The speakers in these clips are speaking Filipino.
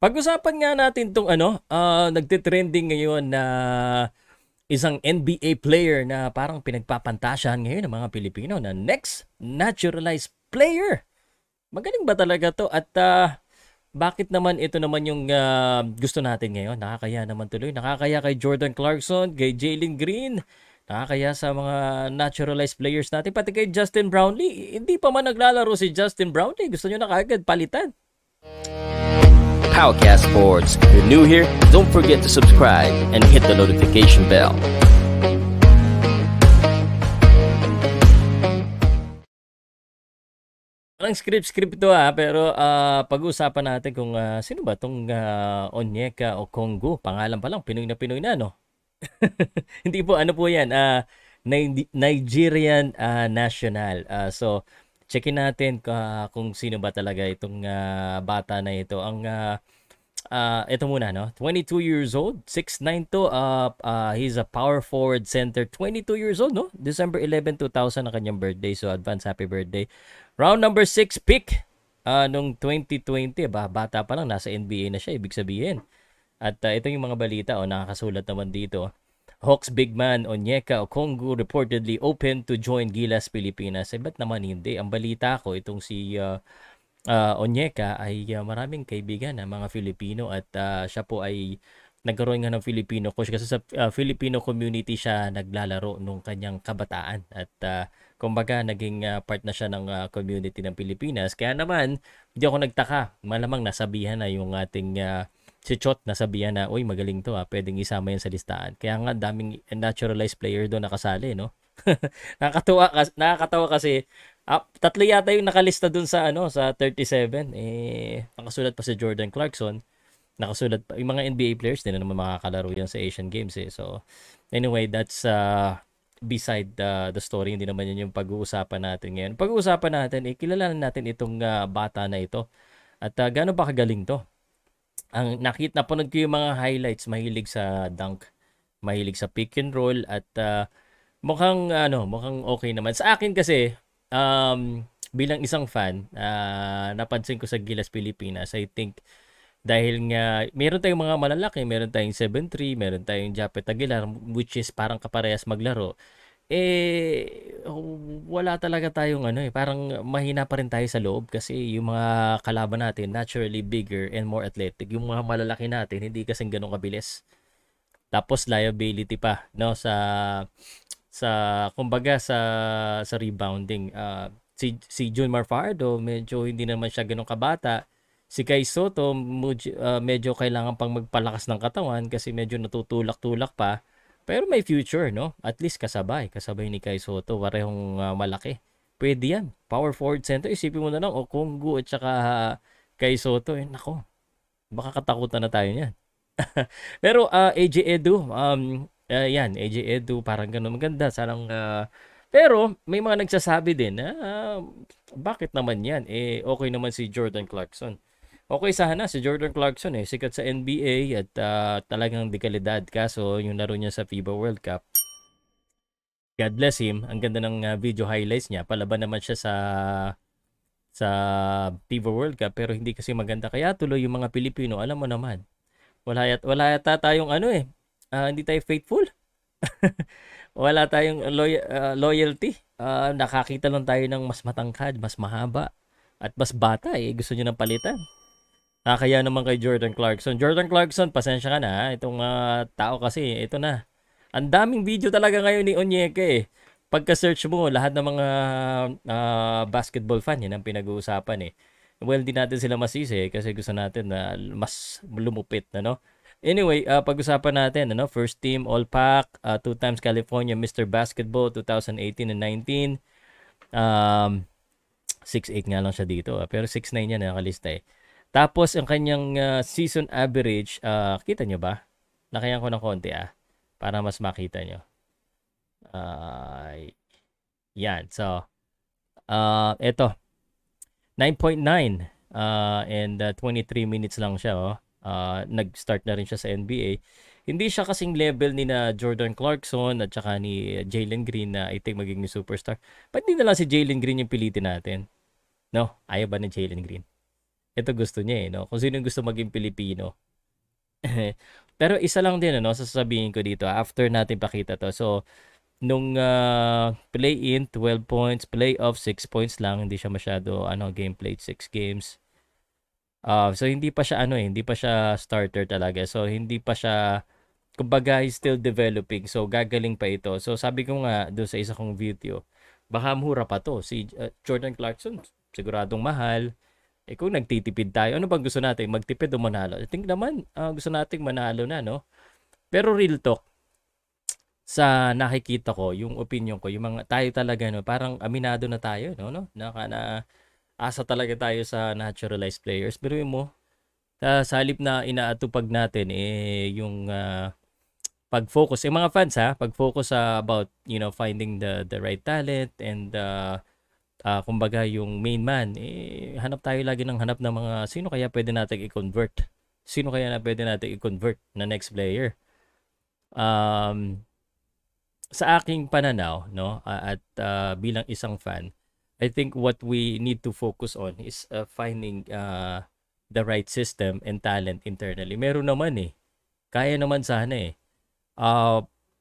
Pag-usapan nga natin tong nagte-trending ngayon na isang NBA player na parang pinagpapantasyahan ngayon ng mga Pilipino na next naturalized player. Magaling ba talaga to? At bakit naman ito naman yung gusto natin ngayon? Nakakaya naman tuloy. Nakakaya kay Jordan Clarkson, kay Jalen Green, nakakaya sa mga naturalized players natin, pati kay Justin Brownlee. Hindi pa man naglalaro si Justin Brownlee. Gusto nyo na kaagad palitan. Powercast Sports. If you're new here, don't forget to subscribe and hit the notification bell. Parang script to pero pag-uusapan natin kung sino ba tong Onyeka Okongwu. Pangalan pa lang, Pinoy na, no? Hindi po, ano po yan, Nigerian national. So, checkin natin kung sino ba talaga itong bata na ito. Ito muna, no? 22 years old, 6'9" to. He's a power forward center, 22 years old, no? December 11, 2000 ang kanyang birthday. So, advance happy birthday. Round number 6 pick nung 2020. Bata pa lang, nasa NBA na siya, ibig sabihin. At ito yung mga balita, nakakasulat naman dito. Hawks big man Onyeka Okongwu reportedly open to join Gilas Pilipinas. Ba't naman hindi? Ang balita ko, itong si Onyeka ay maraming kaibigan ng mga Filipino at siya po ay nagkaroon nga ng Filipino coach kasi sa Filipino community siya naglalaro nung kanyang kabataan at kumbaga naging part na siya ng community ng Pilipinas. Kaya naman, hindi ako nagtaka. Malamang nasabihan na yung ating si Chot, nasabihan na, uy, magaling to pwedeng isama yan sa listahan. Kaya nga, daming naturalized player doon nakasali, no? Nakakatawa kasi, tatlo yata yung nakalista doon sa, sa 37. Nakasulat pa si Jordan Clarkson. Nakasulat pa, yung mga NBA players, din na naman makakalaro yan sa Asian Games, So, anyway, that's beside the story. Hindi naman yun yung pag-uusapan natin ngayon. Pag-uusapan natin, kilalanan natin itong bata na ito. At gaano ba kagaling to? Ang napanood ko yung mga highlights, mahilig sa dunk, mahilig sa pick and roll at mukhang okay naman. Sa akin kasi bilang isang fan, napansin ko sa Gilas Pilipinas, I think dahil nga meron tayong mga malalaki, meron tayong 7'3", meron tayong Japet Aguilar which is parang kaparehas maglaro. Wala talaga tayong parang mahina pa rin tayo sa loob kasi yung mga kalaban natin naturally bigger and more athletic. Yung mga malalaki natin hindi kasing ganun kabilis. Tapos liability pa, no, sa kumbaga sa rebounding. Si Jun Marfardo, medyo hindi naman siya ganun kabata. Si Kai Soto, medyo kailangan pang magpalakas ng katawan kasi medyo natutulak-tulak pa. Pero may future, no? At least kasabay ni Kai Soto, parehong malaki. Pwede yan. Power forward center. Isipin mo na lang, Okongwu at saka Kai Soto. Nako, baka katakutan na tayo niyan. Pero AJ Edu, yan, AJ Edu, parang ganun. Maganda, sarang... pero may mga nagsasabi din na bakit naman yan? Okay naman si Jordan Clarkson. Okay sana si Jordan Clarkson sikat sa NBA at talagang dekalidad. Kaso yung laro niya sa FIBA World Cup, God bless him, ang ganda ng video highlights niya. Palaban naman siya sa FIBA World Cup pero hindi kasi maganda. Kaya tuloy yung mga Pilipino, alam mo naman, wala yata tayong hindi tayo faithful. Wala tayong loyalty. Nakakita lang tayo ng mas matangkad, mas mahaba at mas bata gusto niyo ng palitan. Kaya naman kay Jordan Clarkson. Jordan Clarkson, pasensya ka na. Itong tao kasi, ito na. Ang daming video talaga ngayon ni Onyeka Pagka-search mo, lahat ng mga basketball fan, yan ang pinag-uusapan Well, di natin sila masisi kasi gusto natin na mas lumupit, no? Anyway, pag-usapan natin, first team All-Pac, 2 times California Mr. Basketball, 2018 and 19. 6'8" nga lang siya dito. Pero 6'9" yan nakalista Tapos, ang kanyang season average, kita nyo ba? Lakayan ko ng konti para mas makita nyo. Yan. So, eto. 9.9 and 23 minutes lang siya. Nag-start na rin siya sa NBA. Hindi siya kasing level ni na Jordan Clarkson at saka ni Jalen Green na I think magiging superstar. Ba't di na lang si Jalen Green yung pilitin natin? No? Ayaw ba ni Jalen Green? Ito gusto niya eh, no? Kung sino yung gusto maging Pilipino. Pero isa lang din, ano, sasabihin ko dito after natin pakita to. So, nung play-in, 12 points, playoff, 6 points lang. Hindi siya masyado, game played, 6 games. So, hindi pa siya, hindi pa siya starter talaga. So, hindi pa siya, kumbaga, he's still developing. So, gagaling pa ito. So, sabi ko nga doon sa isa kong video, baka mura pa to. Si Jordan Clarkson, siguradong mahal. Kung nagtitipid tayo, ano bang gusto natin? Magtipid o manalo? I think naman, gusto nating manalo na, no? Pero real talk, sa nakikita ko, yung opinion ko, yung mga tayo talaga, no, parang aminado na tayo, no? Na asa talaga tayo sa naturalized players. Pero yun mo, sa halip na inaatupag natin, yung pag-focus, yung mga fans ha, pag-focus sa about, finding the right talent and kumbaga yung main man, hanap tayo lagi ng hanap ng mga sino kaya pwede natin i-convert. Sino kaya na pwede natin i-convert na next player. Sa aking pananaw, no, at bilang isang fan, I think what we need to focus on is finding the right system and talent internally. Meron naman eh. Kaya naman sana eh.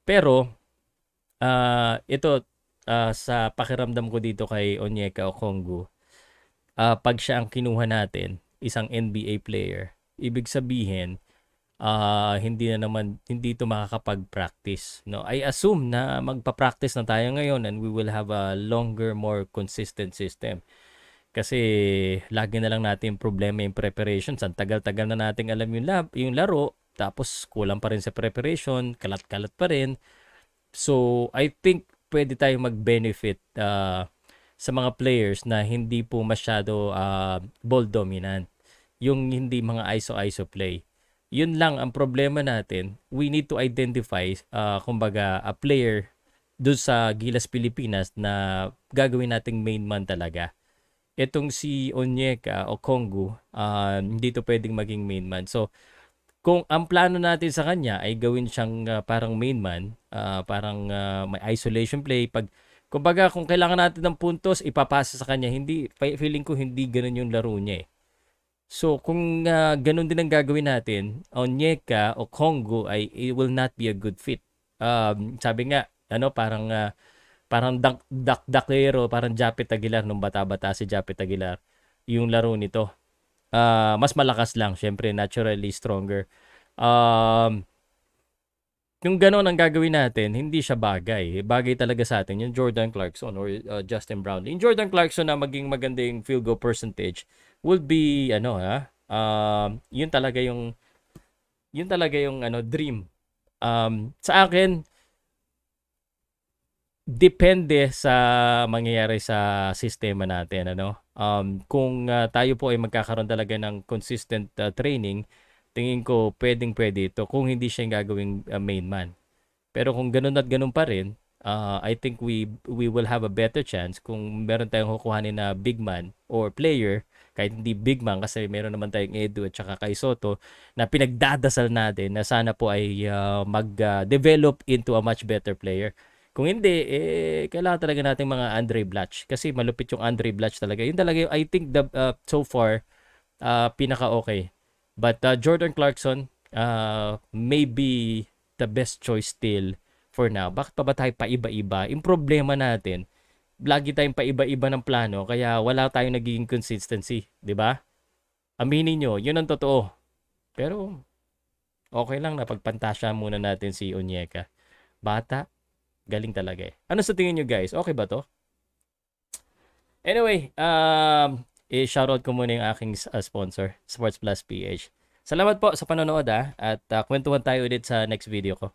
Pero ito sa pakiramdam ko dito kay Onyeka Okongwu, pag siya ang kinuha natin, isang NBA player, ibig sabihin, hindi ito makakapag-practice. No? I assume na magpa-practice na tayo ngayon and we will have a longer, more consistent system. Kasi lagi na lang natin problema yung preparations. Ang tagal-tagal na nating alam yung laro, tapos kulang pa rin sa preparation, kalat-kalat pa rin. So, I think pwede tayong mag-benefit sa mga players na hindi po masyado ball dominant. Yung hindi mga ISO-ISO play. Yun lang ang problema natin. We need to identify, kumbaga, a player doon sa Gilas Pilipinas na gagawin nating main man talaga. Itong si Onyeka Okongwu, hindi to pwedeng maging main man. So, kung ang plano natin sa kanya ay gawin siyang parang main man, parang may isolation play, kumbaga kung kailangan natin ng puntos, ipapasa sa kanya, feeling ko hindi ganun yung laro niya eh. So, kung ganun din ang gagawin natin, Onyeka o Okongwu it will not be a good fit. Sabi nga, parang daklero, parang Japet Aguilar nung bata-bata si Japet Aguilar. Yung laro nito. Mas malakas lang, syempre naturally stronger. Yung gano'n ang gagawin natin, hindi siya bagay. Bagay talaga sa atin yung Jordan Clarkson or Justin Brownlee. Yung Jordan Clarkson na maging maganda yung field goal percentage will be yun talaga yung dream. Sa akin, depende sa mangyayari sa sistema natin, kung tayo po ay magkakaroon talaga ng consistent training, tingin ko pwedeng-pwede ito kung hindi siya yung gagawing main man. Pero kung ganun at ganun pa rin, I think we will have a better chance kung meron tayong kukuhanin na big man or player, kahit hindi big man kasi meron naman tayong Edu at saka kay Soto na pinagdadasal natin na sana po ay mag-develop into a much better player. Kung hindi, kailangan talaga natin mga Andre Blatch kasi malupit yung Andre Blatch talaga. Yun talaga yung, I think so far pinaka-okay. But Jordan Clarkson may be the best choice still for now. Bakit pa ba tayo paiba-iba? Yung problema natin, lagi tayong paiba-iba ng plano kaya wala tayong nagiging consistency, 'di ba? Aminin nyo, yun ang totoo. Pero okay lang na pagpantasya muna natin si Onyeka. Bata, galing talaga eh. Ano sa tingin nyo guys? Okay ba to? Anyway, i-shoutout ko muna yung aking sponsor, Sports Plus PH. Salamat po sa panonood at kwentuhan tayo ulit sa next video ko.